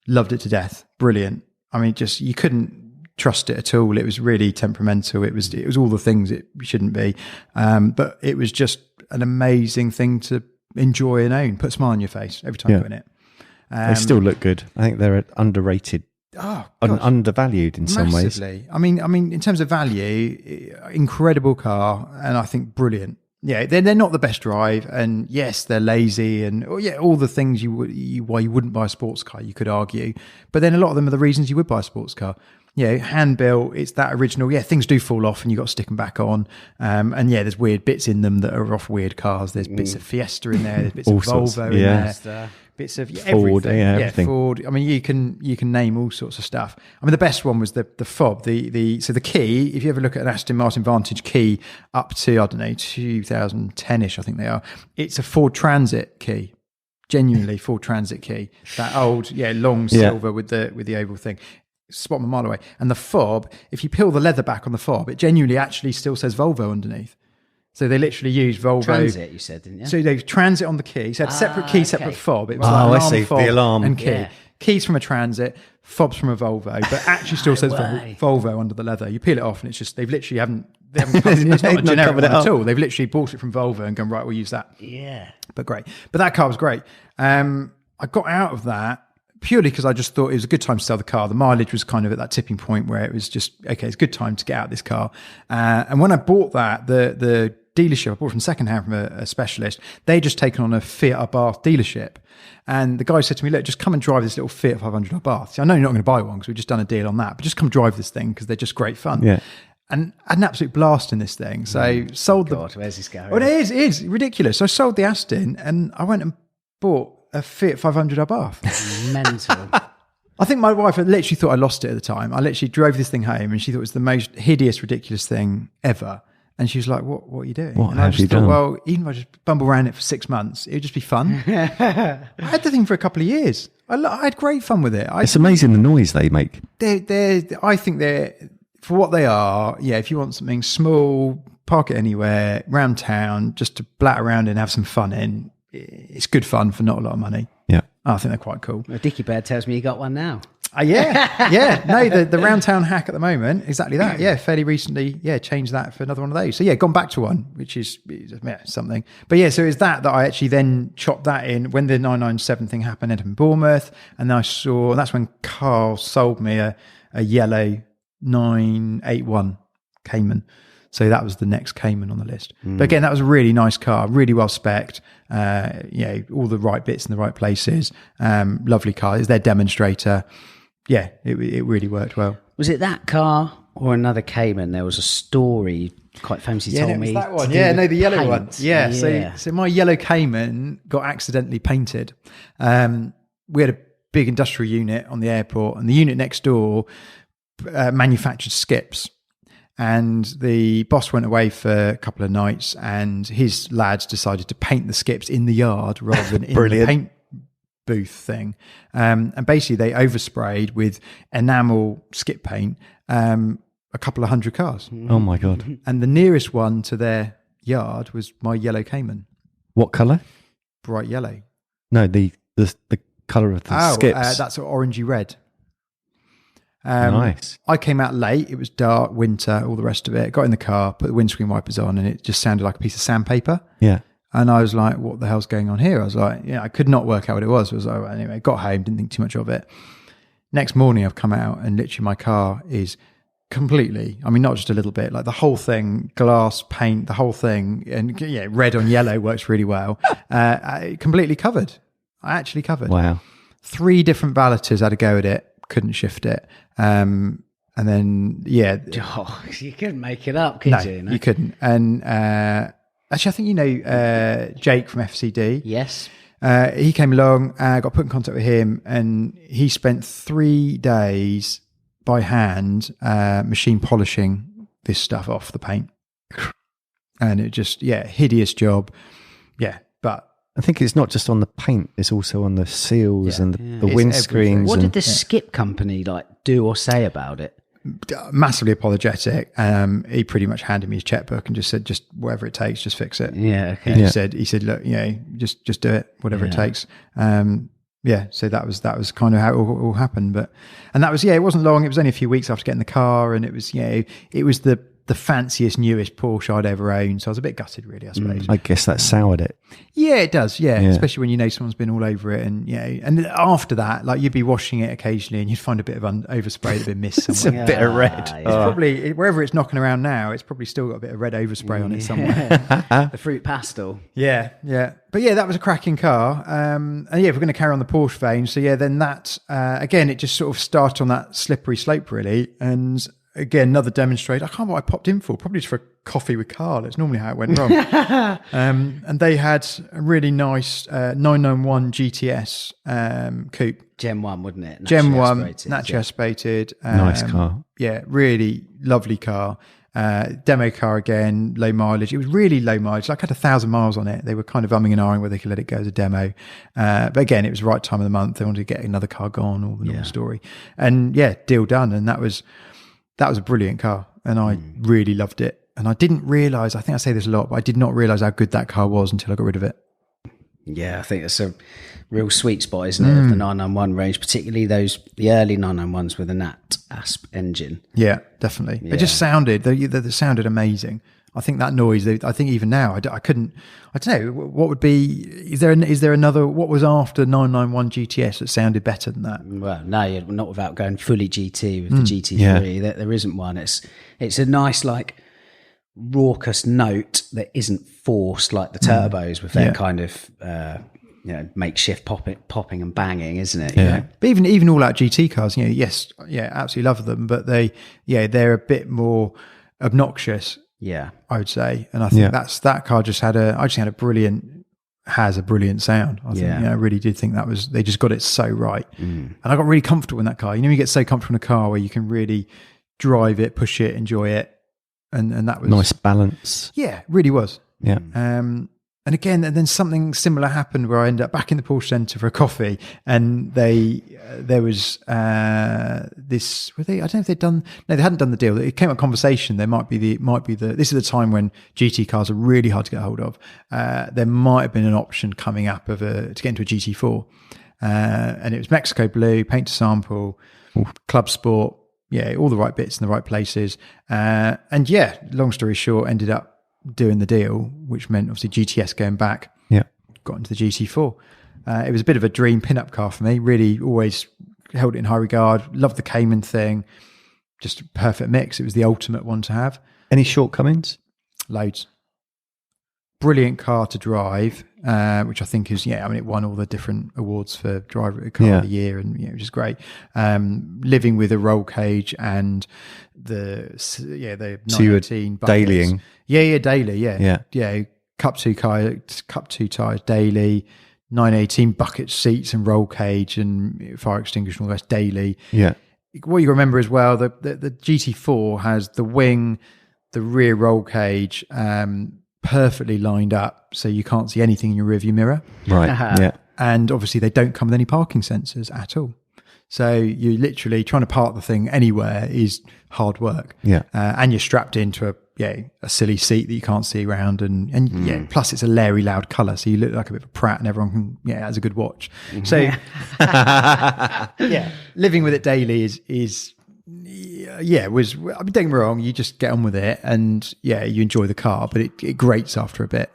Loved it to death. Brilliant. I mean, just you couldn't trust it at all. It was really temperamental. It was all the things it shouldn't be. But it was just an amazing thing to enjoy and own. Put a smile on your face every time you go in it. They still look good. I think they're underrated. Undervalued in some ways. I mean, in terms of value, incredible car, and I think brilliant. Yeah, they're not the best drive, and yes, they're lazy, and all the things why you wouldn't buy a sports car, you could argue. But then a lot of them are the reasons you would buy a sports car. hand built. It's that original. Yeah, things do fall off and you got to stick them back on. And there's weird bits in them that are off weird cars. There's bits of Fiesta in there. There's bits of Volvo in there. Bits of Ford, everything. everything. Ford. I mean, you can name all sorts of stuff. I mean, the best one was the fob. So the key. If you ever look at an Aston Martin Vantage key up to 2010ish, I think they are. It's a Ford Transit key. Genuinely Ford Transit key. That old, long silver with the oval thing. Spot them a mile away. And the fob, if you peel the leather back on the fob, it genuinely actually still says Volvo underneath. So they literally use Volvo. Transit, you said, didn't you? So they Transit on the key. So it had separate key, separate fob. It was I see. fob The alarm. and key. Yeah. Keys from a Transit, fobs from a Volvo, but actually still says Volvo under the leather. You peel it off and it's just, they haven't it's not a generic one at all. They've literally bought it from Volvo and gone, right, we'll use that. Yeah. But great. But that car was great. I got out of that purely because I just thought it was a good time to sell the car. The mileage was kind of at that tipping point where it was just, okay, it's a good time to get out of this car. And when I bought that, the dealership, I bought it from secondhand from a specialist, they just taken on a Fiat Abarth dealership. And the guy said to me, look, just come and drive this little Fiat 500 Abarth. See, I know you're not going to buy one because we've just done a deal on that, but just come drive this thing because they're just great fun. Yeah. And I had an absolute blast in this thing. So sold where's this going? Well, it is ridiculous. So I sold the Aston and I went and bought a Fiat 500 Abarth. Mental. I think my wife had literally thought I lost it at the time. I literally drove this thing home and she thought it was the most hideous, ridiculous thing ever. And she was like, what are you doing? What and I have just you thought, done? well, even if I just bumble around it for 6 months, it would just be fun. I had the thing for a couple of years. I had great fun with it. It's amazing the noise they make. I think they're, for what they are, if you want something small, park it anywhere, round town, just to blat around and have some fun in, it's good fun for not a lot of money. Yeah. I think they're quite cool. Well, Dickie Bird tells me you got one now. Yeah. No, the round town hack at the moment, exactly that. Yeah, fairly recently, changed that for another one of those. So gone back to one, which is something. But so it's that I actually then chopped that in when the 997 thing happened in Bournemouth, and that's when Carl sold me a yellow 981 Cayman. So that was the next Cayman on the list. But again, that was a really nice car, really well spec'd, all the right bits in the right places. Lovely car. It was their demonstrator. Yeah, it really worked well. Was it that car or another Cayman? There was a story quite famously told me. That one. The yellow paint. one. Yeah. So my yellow Cayman got accidentally painted. We had a big industrial unit on the airport, and the unit next door manufactured skips. And the boss went away for a couple of nights and his lads decided to paint the skips in the yard rather than in the paint booth thing. And basically they oversprayed with enamel skip paint a couple of hundred cars. Oh my God. And the nearest one to their yard was my yellow Cayman. What colour? Bright yellow. No, the colour of the skips. That's orangey red. Nice. I came out late. It was dark, winter, all the rest of it. Got in the car, put the windscreen wipers on, and it just sounded like a piece of sandpaper. Yeah. And I was like, what the hell's going on here? I was like, I could not work out what it was. I was like, anyway, got home, didn't think too much of it. Next morning, I've come out, and literally my car is completely, not just a little bit, like the whole thing, glass, paint, the whole thing, and red on yellow works really well. Completely covered. I actually covered. Wow. 3 different valeters had a go at it. Couldn't shift it. And then, you couldn't make it up, could you? No, you couldn't. And actually, I think Jake from FCD. Yes. He came along, got put in contact with him, and he spent 3 days by hand machine polishing this stuff off the paint. And it just, hideous job. Yeah, but I think it's not just on the paint; it's also on the seals and the windscreens. What did the skip company do or say about it? Massively apologetic. He pretty much handed me his checkbook and just said, "Just whatever it takes, just fix it." Yeah. Okay. And he said, "Look, just do it, whatever it takes." So that was kind of how it all happened. And that was it wasn't long. It was only a few weeks after getting the car, and it was it was the the fanciest, newest Porsche I'd ever owned. So I was a bit gutted, really, I suppose. I guess that soured it. Yeah, it does. Yeah. Especially when you know someone's been all over it. And and after that, like you'd be washing it occasionally and you'd find a bit of overspray that had been missed somewhere. It's a bit of red. It's probably, wherever it's knocking around now, it's probably still got a bit of red overspray on it somewhere. The fruit pastel. Yeah. But yeah, that was a cracking car. And yeah, if we're going to carry on the Porsche vein. So yeah, then that, again, it just sort of started on that slippery slope, really. And again, another demonstrator. I can't remember what I popped in for. Probably just for a coffee with Carl. That's normally how it went wrong. And they had a really nice 991 GTS coupe. Gen 1, wouldn't it? Gen 1, naturally aspirated. Nice car. Yeah, really lovely car. Demo car again, low mileage. It was really low mileage. Like, I had 1,000 miles on it. They were kind of umming and ahhing whether they could let it go as a demo. But again, it was the right time of the month. They wanted to get another car gone, all the normal story. And yeah, deal done. And that was a brilliant car. And I really loved it. And I didn't realise, I think I say this a lot, but I did not realise how good that car was until I got rid of it. Yeah, I think it's a real sweet spot, isn't it, of the 991 range, particularly the early 991s with a Nat Asp engine. Yeah, definitely. Yeah. It just sounded, they sounded amazing. I think that noise, I think even now, I don't know, what would be, is there another, what was after 991 GTS that sounded better than that? Well, no, not without going fully GT with the GT3. Yeah. There isn't one. It's a nice, like, raucous note that isn't forced like the turbos with their kind of makeshift popping and banging, isn't it? You know? But even all out GT cars, absolutely love them, but they're a bit more obnoxious. Yeah, I would say, and I think that car has a brilliant sound. I think I really did think they just got it so right, and I got really comfortable in that car. You know, you get so comfortable in a car where you can really drive it, push it, enjoy it. And that was nice balance. Yeah, it really was. Yeah. And again, then something similar happened where I ended up back in the Porsche Centre for a coffee, and there was this. I don't know if they'd done. No, they hadn't done the deal. It came up conversation. There might be the. This is the time when GT cars are really hard to get hold of. There might have been an option coming up to get into a GT4, and it was Mexico blue, paint to sample, club sport. Yeah, all the right bits in the right places. And yeah, long story short, ended up doing the deal, which meant obviously GTS going back. Yeah. Got into the GT4. It was a bit of a dream pin-up car for me. Really always held it in high regard. Loved the Cayman thing. Just a perfect mix. It was the ultimate one to have. Any shortcomings? Loads. Brilliant car to drive, which I think is, it won all the different awards for driver car of the year, and which is great. Living with a roll cage and the 918 buckets. Dailying. Daily, yeah. Cup 2 tires daily, 918 bucket seats and roll cage and fire extinguisher and all the rest daily. Yeah. What you remember as well, the GT4 has the wing, the rear roll cage, perfectly lined up so you can't see anything in your rearview mirror. Right. Yeah. And obviously they don't come with any parking sensors at all. So you literally trying to park the thing anywhere is hard work. Yeah. And you're strapped into a silly seat that you can't see around, and plus it's a leery loud colour, so you look like a bit of a prat, and everyone can has a good watch. So living with it daily was, I mean, don't get me wrong, you just get on with it and you enjoy the car, but it grates after a bit.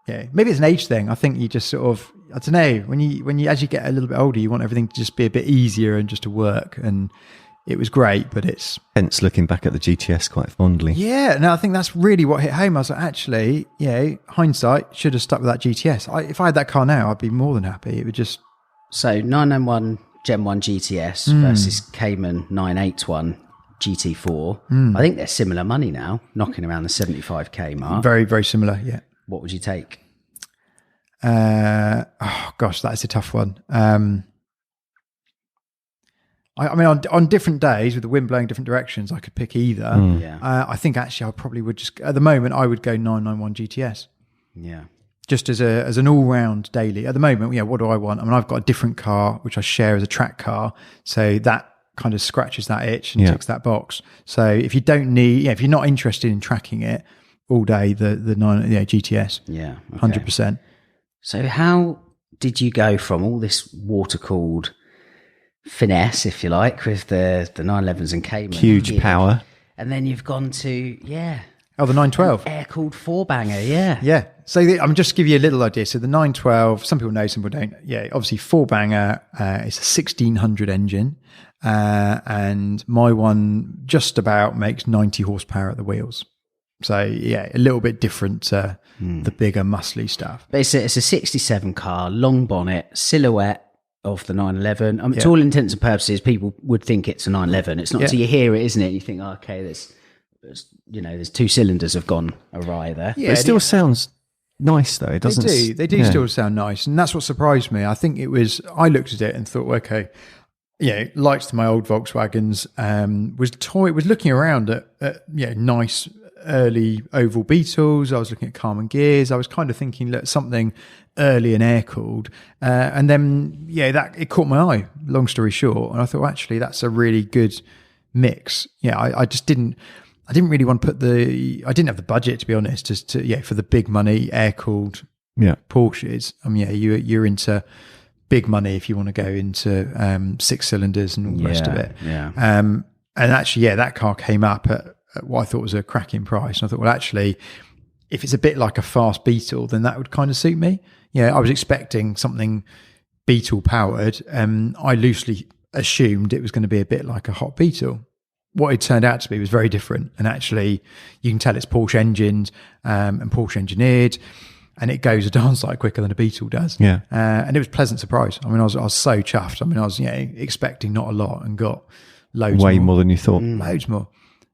Yeah, maybe it's an age thing. I think you just sort of, I don't know, when you as you get a little bit older, you want everything to just be a bit easier and just to work, and it was great, but it's... Hence looking back at the GTS quite fondly. Yeah, no, I think that's really what hit home. I was like, actually, hindsight, should have stuck with that GTS. If I had that car now, I'd be more than happy. It would just... So 991 Gen 1 GTS versus Cayman 981 GT4. I think they're similar money now, knocking around the 75k mark. Very, very similar, yeah. What would you take? Gosh, that is a tough one. I mean, on different days with the wind blowing different directions, I could pick either. I think actually I probably would just, at the moment, I would go 991 GTS. Yeah. Just as an all-round daily. At the moment, what do I want? I mean, I've got a different car, which I share as a track car. So that kind of scratches that itch and ticks that box. So if you don't need, if you're not interested in tracking it all day, the GTS. Yeah. Okay. 100%. So how did you go from all this water-cooled finesse, if you like, with the 911s and Cayman? Huge power. And then you've gone to, Oh, the 912. air-cooled four-banger, yeah. Yeah. So I'm just to give you a little idea. So the 912, some people know, some people don't. Yeah, obviously four-banger. It's a 1600 engine. And my one just about makes 90 horsepower at the wheels. So, yeah, a little bit different to the bigger, muscly stuff. But it's a 67 car, long bonnet, silhouette of the 911. I mean, to all intents and purposes, people would think it's a 911. It's not until you hear it, isn't it? You think, okay, there's two cylinders have gone awry there. Yeah, but it still sounds nice though. It doesn't. They do still sound nice, and that's what surprised me. I think I looked at it and thought, okay, likes to my old Volkswagens. Was looking around at nice early oval Beetles. I was looking at Carman gears. I was kind of thinking, look, something early and air cooled, and then that it caught my eye. Long story short, and I thought, actually, that's a really good mix. I just didn't. I didn't really want to I didn't have the budget, to be honest, for the big money air cooled Porsches. I mean, you're into big money if you want to go into 6 cylinders and all the rest of it. Yeah. And actually, that car came up at what I thought was a cracking price. And I thought, well, actually, if it's a bit like a fast Beetle, then that would kind of suit me. I was expecting something Beetle powered. I loosely assumed it was going to be a bit like a hot Beetle. What it turned out to be was very different. And actually, you can tell it's Porsche engined and Porsche engineered, and it goes a darn sight quicker than a Beetle does. Yeah. And it was a pleasant surprise. I mean, I was so chuffed. I mean, I was expecting not a lot and got loads way more than you thought. Loads more.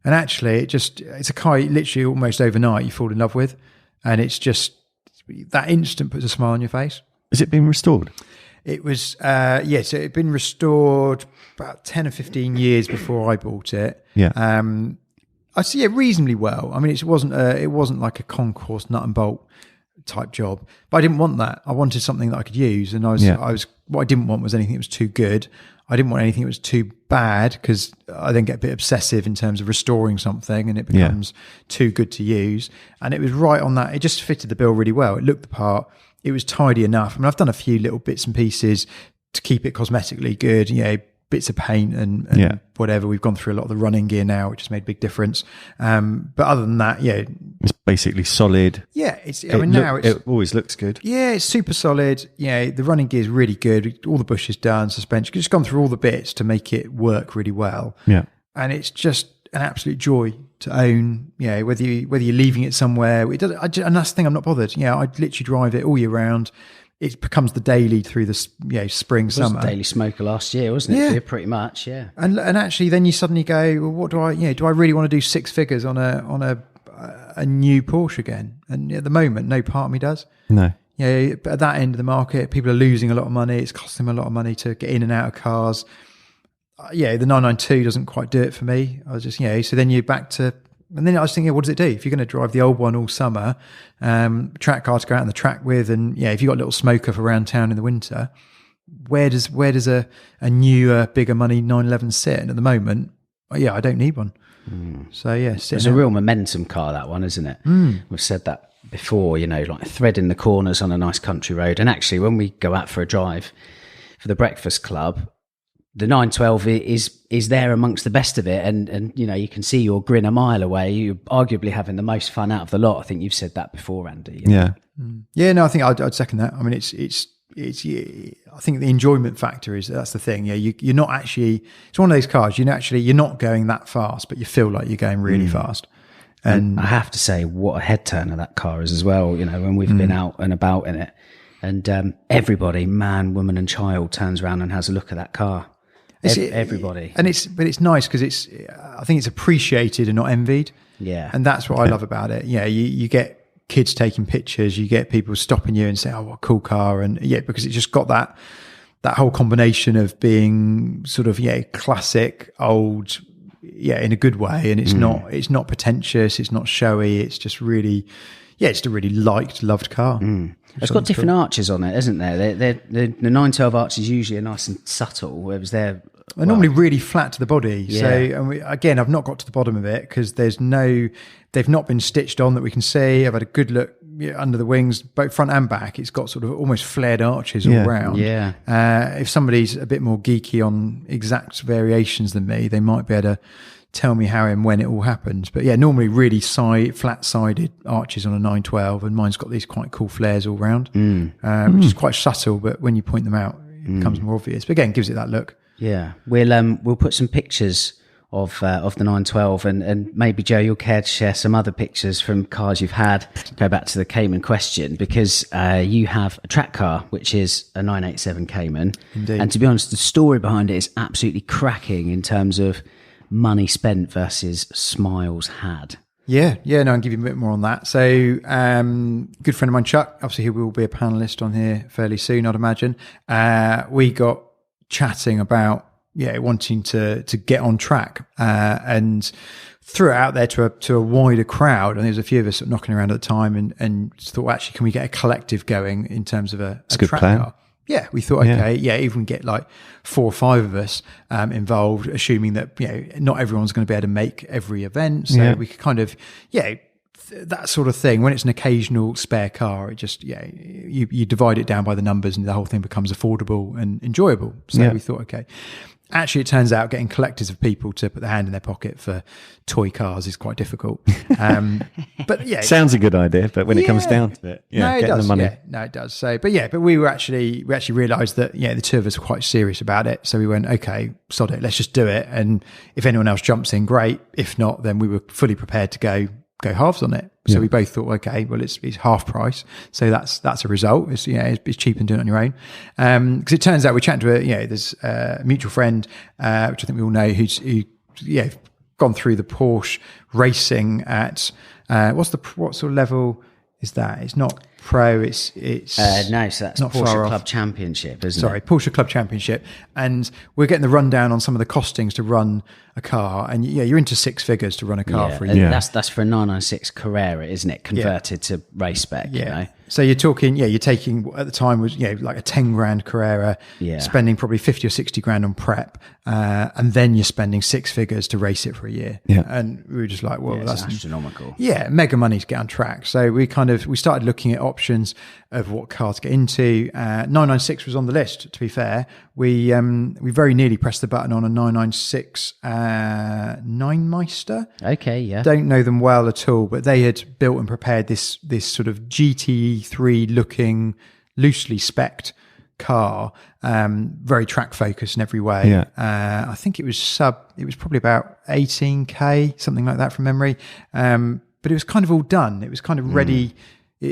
And actually, it's a car you literally almost overnight you fall in love with. And it's just that instant puts a smile on your face. Has it been restored? It was, so it had been restored about 10 or 15 years before I bought it. Yeah. I see it reasonably well. I mean, it wasn't like a concourse nut and bolt type job, but I didn't want that. I wanted something that I could use. And what I didn't want was anything that was too good. I didn't want anything that was too bad, because I then get a bit obsessive in terms of restoring something and it becomes too good to use. And it was right on that. It just fitted the bill really well. It looked the part. It was tidy enough. I mean, I've done a few little bits and pieces to keep it cosmetically good, bits of paint and whatever. We've gone through a lot of the running gear now, which has made a big difference. But other than that, it's basically solid. Yeah, it always looks good. Yeah, it's super solid. The running gear is really good. All the bush is done, suspension. Just gone through all the bits to make it work really well. Yeah, and it's just an absolute joy to own. Whether you're leaving it somewhere, and that's the thing. I'm not bothered. I literally drive it all year round. It becomes the daily through the spring, summer. Daily smoker last year, wasn't it? Yeah, pretty much. Yeah. And actually, then you suddenly go, well, what do I really want to do 6 figures on a new Porsche again? And at the moment, no part of me does. No. But at that end of the market, people are losing a lot of money. It's costing them a lot of money to get in and out of cars. The 992 doesn't quite do it for me. I was just, so then you're back to, and then I was thinking, what does it do? If you're going to drive the old one all summer, track car to go out on the track with, and if you've got a little smoker for around town in the winter, where does a newer, bigger money 911 sit? And at the moment, I don't need one. So it's a real momentum car, that one, isn't it? We've said that before, like threading the corners on a nice country road. And actually, when we go out for a drive for the breakfast club, the 912 is there amongst the best of it, and you can see your grin a mile away. You're arguably having the most fun out of the lot. I think you've said that before, Andy. Yeah. No, I think I'd second that. I mean, it's I think the enjoyment factor that's the thing. You're not actually. It's one of those cars. You're not going that fast, but you feel like you're going really fast. And I have to say, what a head turner that car is as well. When we've been out and about in it, and everybody, man, woman, and child, turns around and has a look at that car. Everybody, but it's nice because I think it's appreciated and not envied. Yeah, and that's what I love about it. You get kids taking pictures, you get people stopping you and say, "Oh, what a cool car!" And because it's just got that whole combination of being sort of classic, old, in a good way, and it's not pretentious, it's not showy, it's just really, it's a really loved car. It's got different arches on it, isn't there? The 912 arches usually are nice and subtle, whereas they're normally really flat to the body. Yeah. So, again, I've not got to the bottom of it because they've not been stitched on that we can see. I've had a good look under the wings, both front and back. It's got sort of almost flared arches all around. Yeah. If somebody's a bit more geeky on exact variations than me, they might be able tell me how and when it all happens. But yeah, normally really flat-sided arches on a 912, and mine's got these quite cool flares all round, which is quite subtle, but when you point them out, it becomes more obvious. But again, gives it that look. Yeah, we'll put some pictures of the 912, and maybe Joe, you'll care to share some other pictures from cars you've had. Go back to the Cayman question, because you have a track car which is a 987 Cayman. Indeed. And to be honest, the story behind it is absolutely cracking in terms of money spent versus smiles had. Yeah, no, I'll give you a bit more on that. So, good friend of mine, Chuck, obviously he will be a panelist on here fairly soon, I'd imagine. We got chatting about wanting to get on track, and threw it out there to a wider crowd. And there was a few of us knocking around at the time, and thought, well, actually, can we get a collective going in terms of a good track plan. car? Yeah, we thought, okay, even get like 4 or 5 of us involved, assuming that not everyone's going to be able to make every event, so we could kind of that sort of thing. When it's an occasional spare car, it just you divide it down by the numbers, and the whole thing becomes affordable and enjoyable. So we thought, okay. Actually, it turns out getting collectors of people to put their hand in their pocket for toy cars is quite difficult. But yeah, sounds a good idea, but when it comes down to it, no, it getting does. the money. Yeah, no, it does. So, but we actually realised that the two of us were quite serious about it. So we went, okay, sod it, let's just do it. And if anyone else jumps in, great. If not, then we were fully prepared to go halves on it. So we both thought, okay, well, it's half price, so that's a result. It's it's cheaper than doing it on your own. Because it turns out we chatted to there's a mutual friend, which I think we all know, who's gone through the Porsche racing at what sort of level is that? It's not pro. It's no, so that's not Porsche Club Championship, isn't it? Sorry, Porsche Club Championship. And we're getting the rundown on some of the costings to run a car, and you're into 6 figures to run a car for a year. That's for a 996 Carrera, isn't it? Converted to race spec. So you're talking, you're taking, at the time was, like a 10 grand Carrera, spending probably 50 or 60 grand on prep, and then you're spending 6 figures to race it for a year. And we were just like, well, that's astronomical. Mega money to get on track. So we started looking at options of what car to get into. 996 was on the list, to be fair. We very nearly pressed the button on a 996 Nine Meister. Okay, yeah. Don't know them well at all, but they had built and prepared this sort of GT3 looking, loosely spec'd car, very track focused in every way. I think it was probably about 18k, something like that from memory. But it was kind of all done. It was kind of ready.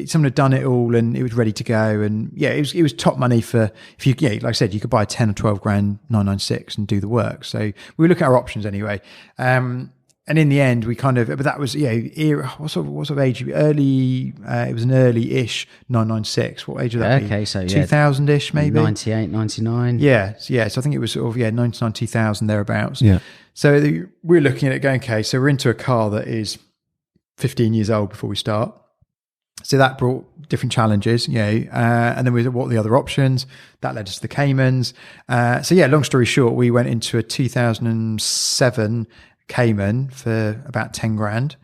Someone had done it all, and it was ready to go. And it was top money for, if you, like I said, you could buy a 10 or 12 grand 996 and do the work. So we look at our options anyway. And in the end, we kind of, but that was, what sort of age? Early, it was an early-ish 996. What age would that be? Okay, so 2000-ish maybe? 98, 99. Yeah. So I think it was sort of, 99, 2000, thereabouts. Yeah. So we're looking at it going, okay, so we're into a car that is 15 years old before we start. So that brought different challenges, and then what are the other options? That led us to the Caymans. Long story short, we went into a 2007 Cayman for about 10 grand,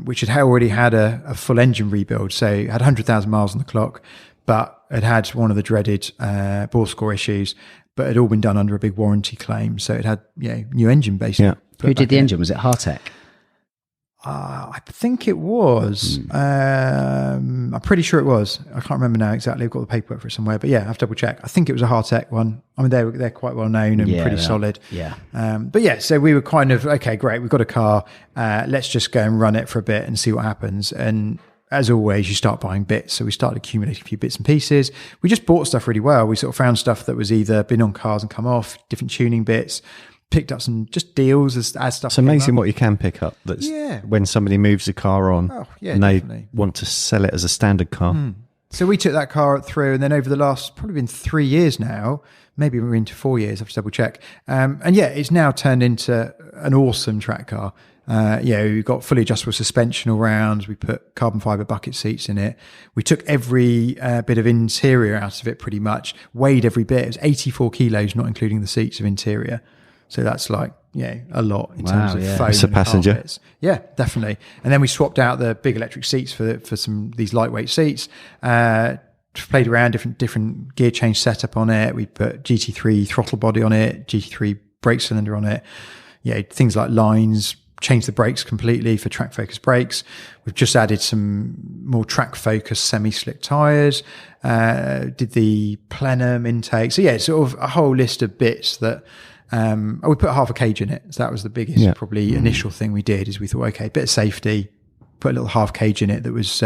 which had already had a full engine rebuild. So it had 100,000 miles on the clock, but it had one of the dreaded bore score issues, but it had all been done under a big warranty claim. So it had new engine basically. Who did the engine? Was it Hartec? I think it was. I'm pretty sure it was. I can't remember now exactly. I've got the paperwork for it somewhere, but I have to double check. I think it was a Hartec one. I mean, they're quite well known and pretty solid. So we were kind of, okay, great. We've got a car. Let's just go and run it for a bit and see what happens. And as always, you start buying bits. So we started accumulating a few bits and pieces. We just bought stuff really well. We sort of found stuff that was either been on cars and come off, different tuning bits. Picked up some just deals as stuff. It's amazing what you can pick up. That's when somebody moves a car on, and they want to sell it as a standard car. So we took that car through, and then over the last probably been 3 years now, maybe we're into 4 years. I have to double check. It's now turned into an awesome track car. We've got fully adjustable suspension all round. We put carbon fiber bucket seats in it. We took every bit of interior out of it pretty much. Weighed every bit. It was 84 kilos, not including the seats of interior. So that's like, a lot in terms of foam. It's a passenger. Carpets. Yeah, definitely. And then we swapped out the big electric seats for these lightweight seats. Played around different gear change setup on it. We put GT3 throttle body on it, GT3 brake cylinder on it. things like lines, changed the brakes completely for track focus brakes. We've just added some more track focus semi-slick tyres, did the plenum intake. So yeah, sort of a whole list of bits that we put half a cage in it. So that was the biggest probably initial thing we did, is we thought, okay, bit of safety, put a little half cage in it that was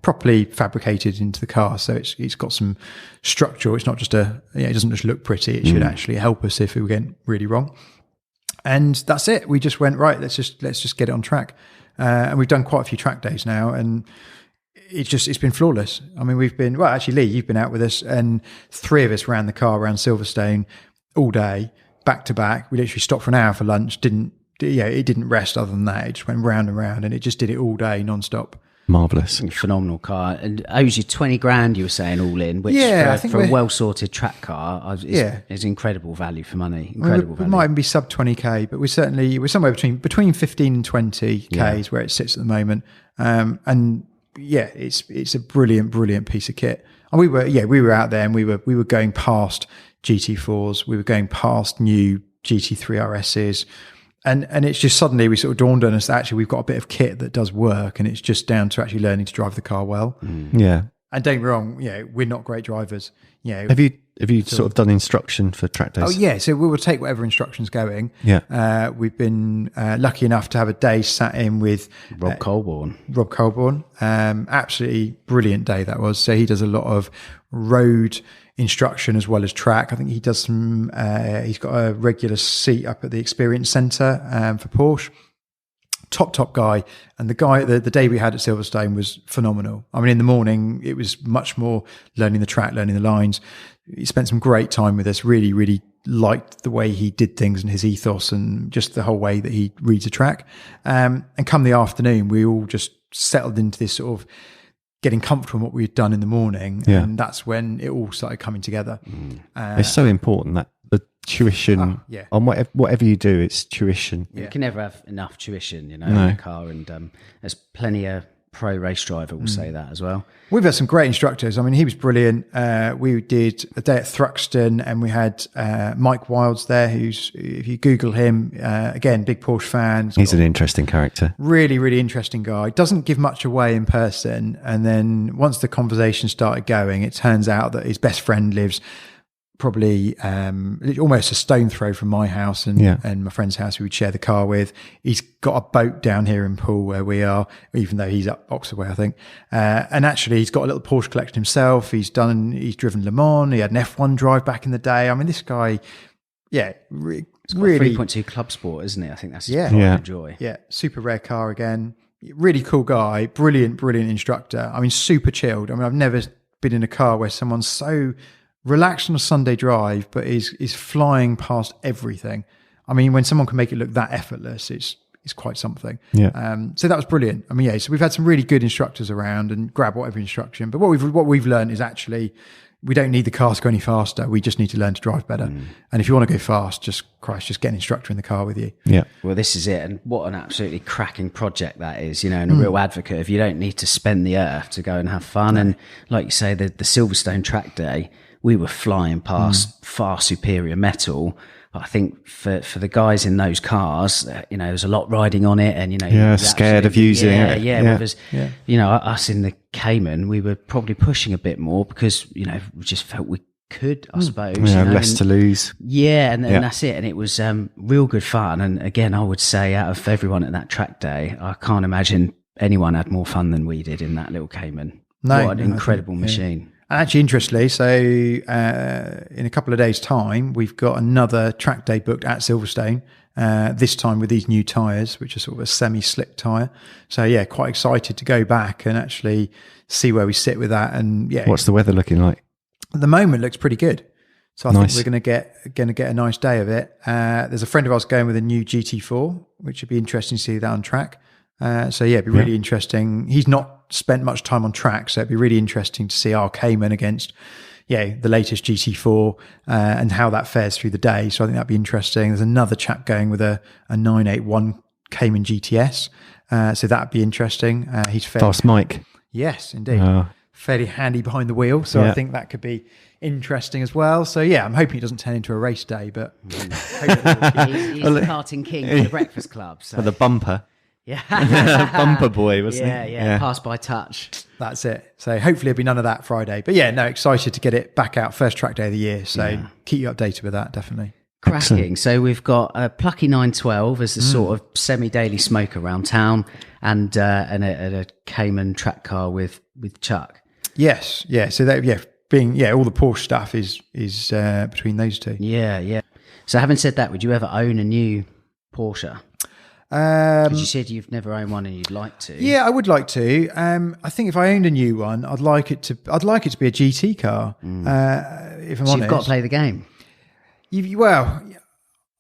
properly fabricated into the car. So it's got some structure. It's not just it doesn't just look pretty. It should actually help us if we were getting really wrong. And that's it. We just went, right, let's just get it on track. And we've done quite a few track days now, and it's been flawless. I mean, actually, Lee, you've been out with us, and 3 of us ran the car around Silverstone all day, back to back. We literally stopped for an hour for lunch. It didn't rest other than that. It just went round and round, and it just did it all day non-stop. Marvellous. Phenomenal car. And owes you 20 grand, you were saying, all in, which for a well-sorted track car is incredible value for money. Incredible value. We might even be sub 20k, but we're somewhere between 15 and 20k is where it sits at the moment. And yeah, it's a brilliant piece of kit. And we were out there, and we were going past GT4s, we were going past new GT3 RSs. And it's just suddenly we sort of dawned on us that actually we've got a bit of kit that does work, and it's just down to actually learning to drive the car well. Yeah. And don't get me wrong, we're not great drivers. Have you sort of done instruction for track days? Oh yeah, so we will take whatever instruction's going. Yeah. We've been lucky enough to have a day sat in with Rob Colborne. Absolutely brilliant day that was. So he does a lot of road instruction as well as track. I think he does some, he's got a regular seat up at the Experience Centre for Porsche. Top guy. And the day we had at Silverstone was phenomenal. I mean, in the morning, it was much more learning the track, learning the lines. He spent some great time with us, really, really liked the way he did things and his ethos and just the whole way that he reads a track. And come the afternoon, we all just settled into this sort of getting comfortable in what we'd done in the morning. Yeah. And that's when it all started coming together. It's so important that the tuition on whatever you do, it's tuition. You can never have enough tuition, in a car. And there's plenty of pro race driver will say that as well. We've had some great instructors. I mean, he was brilliant. We did a day at Thruxton, and we had Mike Wilds there, who's, if you Google him, again, big Porsche fan. He's an interesting character. Really, really interesting guy. Doesn't give much away in person. And then once the conversation started going, it turns out that his best friend lives probably almost a stone throw from my house and my friend's house who we'd share the car with. He's got a boat down here in Poole where we are, even though he's up Oxford way, I think. And actually he's got a little Porsche collection himself. He's driven Le Mans. He had an F1 drive back in the day. I mean, this guy, really 3.2 Club Sport, isn't it? I think that's his pride and joy. Yeah, super rare car again. Really cool guy. Brilliant instructor. I mean, super chilled. I mean, I've never been in a car where someone's so relaxed on a Sunday drive, but is flying past everything. I mean, when someone can make it look that effortless, it's quite something. Yeah. So that was brilliant. I mean, so we've had some really good instructors around and grab whatever instruction. But what we've learned is actually we don't need the cars to go any faster. We just need to learn to drive better. And if you want to go fast, just get an instructor in the car with you. Yeah. Well, this is it. And what an absolutely cracking project that is, and a real advocate of you don't need to spend the earth to go and have fun. And like you say, the Silverstone track day, we were flying past far superior metal. But I think for the guys in those cars, there's a lot riding on it, and scared of using it. Whereas, us in the Cayman, we were probably pushing a bit more because we just felt we could, I suppose. Less to lose. Yeah, and that's it. And it was real good fun. And again, I would say out of everyone at that track day, I can't imagine anyone had more fun than we did in that little Cayman. What an incredible machine. And actually, interestingly, so in a couple of days' time, we've got another track day booked at Silverstone, this time with these new tyres, which are sort of a semi-slick tyre. So, quite excited to go back and actually see where we sit with that. And what's the weather looking like? At the moment, looks pretty good. So I think we're going to get a nice day of it. There's a friend of ours going with a new GT4, which would be interesting to see that on track. It'd be really interesting. He's not spent much time on track, so it'd be really interesting to see our Cayman against the latest GT4 and how that fares through the day. So I think that'd be interesting. There's another chap going with a 981 Cayman GTS, so that'd be interesting. He's Fast Mike. Yes, indeed. fairly handy behind the wheel. So I think that could be interesting as well. So yeah, I'm hoping it doesn't turn into a race day, but he's the karting king for the Breakfast Club. So. For the bumper. Yeah. Bumper boy, wasn't he? Yeah. Pass by touch. That's it. So hopefully there'll be none of that Friday. But yeah, no, excited to get it back out. First track day of the year. So keep you updated with that, definitely. Cracking. Excellent. So we've got a plucky 912 as the sort of semi-daily smoke around town, and a Cayman track car with Chuck. Yes. Yeah. So that, all the Porsche stuff is between those two. Yeah. So having said that, would you ever own a new Porsche? Because you said you've never owned one and you'd like to. Yeah, I would like to. I think if I owned a new one, I'd like it to be a GT car. If I'm honest, you've got to play the game. Well,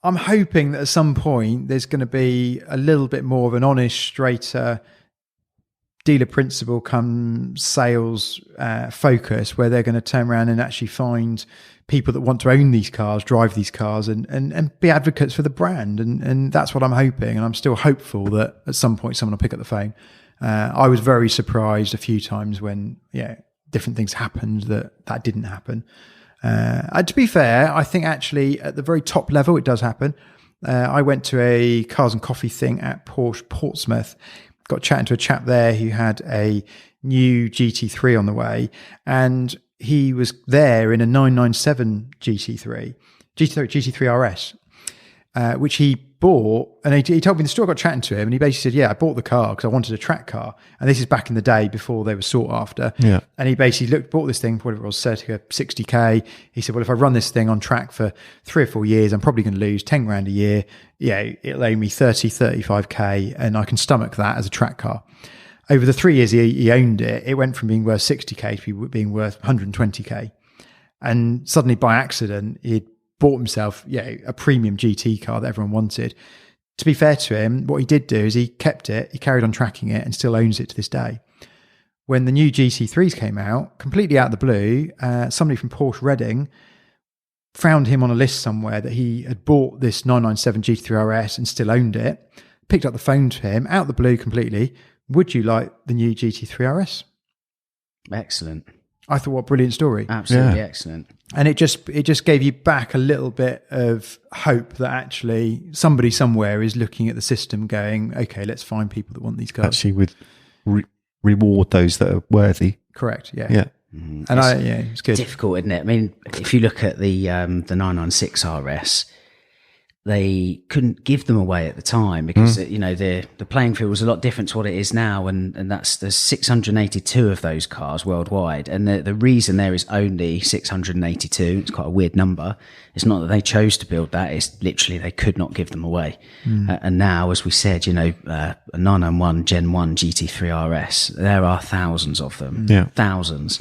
I'm hoping that at some point there's going to be a little bit more of an honest, straighter dealer principle come sales focus, where they're going to turn around and actually find people that want to own these cars, drive these cars, and be advocates for the brand. And that's what I'm hoping. And I'm still hopeful that at some point someone will pick up the phone. I was very surprised a few times when different things happened that didn't happen. To be fair, I think actually at the very top level it does happen. I went to a cars and coffee thing at Porsche Portsmouth, got chatting to a chap there who had a new GT3 on the way, and he was there in a 997 GT3 RS, which he bought. And he told me the story. I got chatting to him, and he basically said, I bought the car because I wanted a track car. And this is back in the day before they were sought after. Yeah. And he basically bought this thing for whatever it was, circa 60k. He said, well, if I run this thing on track for 3 or 4 years, I'm probably going to lose 10 grand a year. Yeah, it'll owe me 35k, and I can stomach that as a track car. Over the 3 years he owned it, it went from being worth 60k to being worth 120k. And suddenly by accident, he'd bought himself a premium GT car that everyone wanted. To be fair to him, what he did do is he kept it, he carried on tracking it, and still owns it to this day. When the new GT3s came out, completely out of the blue, somebody from Porsche Reading found him on a list somewhere that he had bought this 997 GT3 RS and still owned it, picked up the phone to him, out of the blue completely, would you like the new GT3 RS? Excellent. I thought, what a brilliant story. Absolutely excellent. And it just gave you back a little bit of hope that actually somebody somewhere is looking at the system going, okay, let's find people that want these cars. Actually would reward those that are worthy. Correct, yeah. Mm-hmm. And it's good. Difficult, isn't it? I mean, if you look at the 996 RS, they couldn't give them away at the time because the playing field was a lot different to what it is now, and there's 682 of those cars worldwide, and the reason there is only 682, it's quite a weird number. It's not that they chose to build that; it's literally they could not give them away. And now, as we said, a 991 Gen 1 GT3 RS, there are thousands of them, thousands.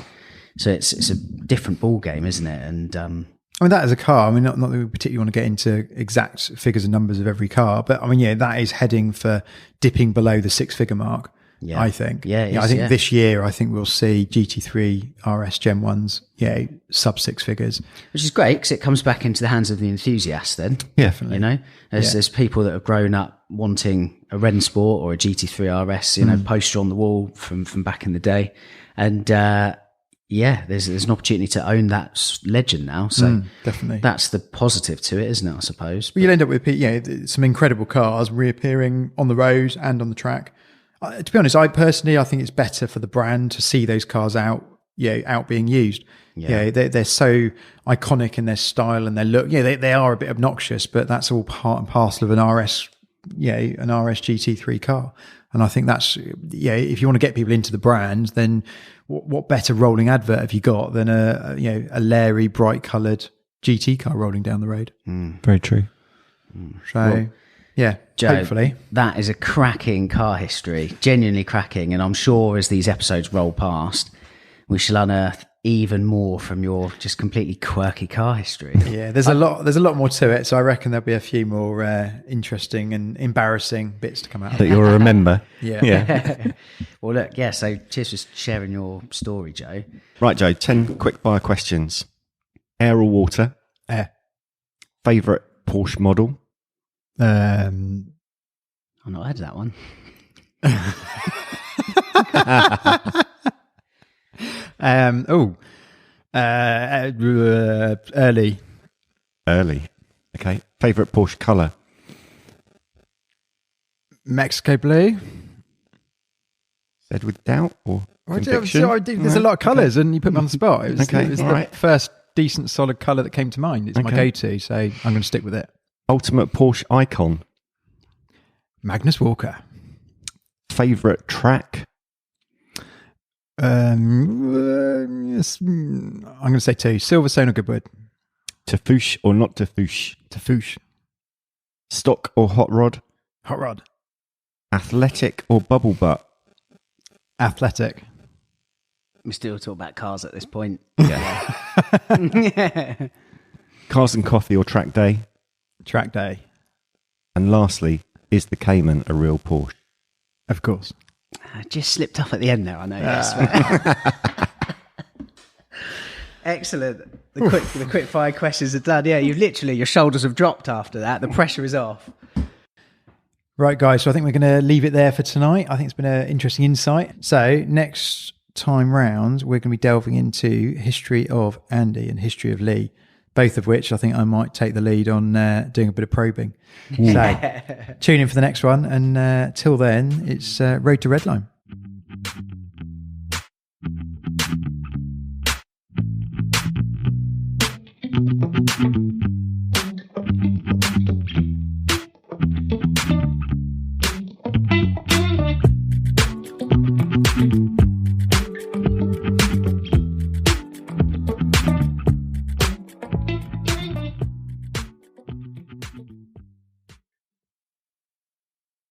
So it's a different ball game, isn't it? And I mean, that is a car. I mean, not that we particularly want to get into exact figures and numbers of every car, but I mean, that is heading for dipping below the 6-figure mark, I think. I think this year, I think we'll see GT3 RS Gen 1s, sub 6 figures. Which is great because it comes back into the hands of the enthusiasts then. Yeah, definitely. There's people that have grown up wanting a Red Sport or a GT3 RS, poster on the wall from back in the day. And, there's an opportunity to own that legend now. So definitely, that's the positive to it, isn't it? I suppose. But you'll end up with some incredible cars reappearing on the road and on the track. To be honest, I think it's better for the brand to see those cars out being used. They're so iconic in their style and their look. They are a bit obnoxious, but that's all part and parcel of an RS GT3 car. And I think that's, if you want to get people into the brand, then what better rolling advert have you got than a Larry, bright coloured GT car rolling down the road? Very true. So, Joe, hopefully. That is a cracking car history, genuinely cracking. And I'm sure as these episodes roll past, we shall unearth even more from your just completely quirky car history. Yeah, there's a lot more to it. So I reckon there'll be a few more interesting and embarrassing bits to come out that you'll remember. Yeah. Well, look, so cheers for sharing your story, Joe. Right, Joe, 10 quick fire questions. Air or water? Air. Favourite Porsche model? I've not heard of that one. Early. Early. Okay. Favorite Porsche colour? Mexico blue. Said with doubt or conviction? There's a lot of colours, and you put me on the spot. It was the right. first decent solid colour that came to mind. It's my Okay. go-to, so I'm going to stick with it. Ultimate Porsche icon? Magnus Walker. Favorite track? Yes, I'm going to say 2. Silverstone or Goodwood? Tafouche or not Tafouche? Tafouche. Stock or hot rod? Hot rod. Athletic or bubble butt? Athletic. We still talk about cars at this point. Yeah. Cars and coffee or track day? Track day. And lastly, is the Cayman a real Porsche? Of course. I just slipped off at the end there, I know. Yes. Excellent. The quick fire questions are done. Yeah, your shoulders have dropped after that. The pressure is off. Right, guys. So I think we're going to leave it there for tonight. I think it's been an interesting insight. So next time round, we're going to be delving into history of Andy and history of Lee, both of which I think I might take the lead on doing a bit of probing. So tune in for the next one. And till then, it's Road to Redline.